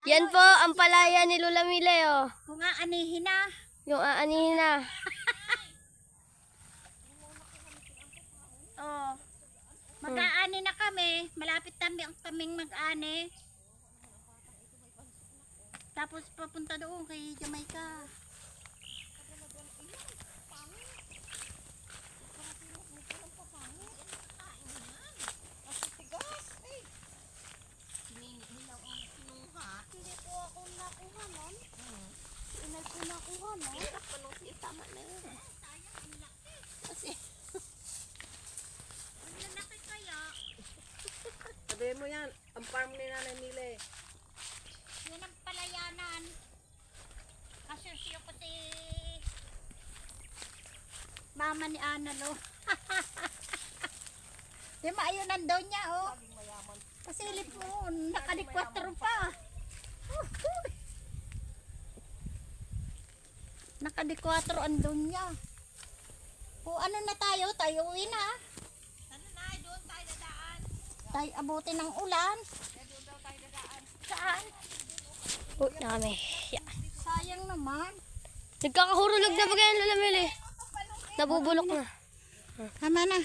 Yan po ang palaya ni Lola Mile, oh. Kung aanihin na. Yung aanihin na. Oh. Mag-aani na kami. Malapit kaming mag-ani. Tapos papunta doon kay Jamaica. Hindi po ako nakuha nun. Inay po nakuha nun. Tama na yun. Kasi, Ang lalaki kaya. Sabihin mo yan, ang farm ni Nanay Mile. Yun ang palayanan. Kasusyo ko si mama ni Analo. Di ba ayun nandoon niya, oh. Pasilip mo, nakadikwatro pa. Nakadikwatro andun niya. O ano na tayo? Tayo uwi na. ano na, doon tayo dadaan. Tayo abutin ng ulan. Doon daw tayo dadaan. Saan? Uwi na kami. Yan. Sayang naman. Nagkakahurulog na ba ganyan, Lola Mile? Nabubulok na. Tama na.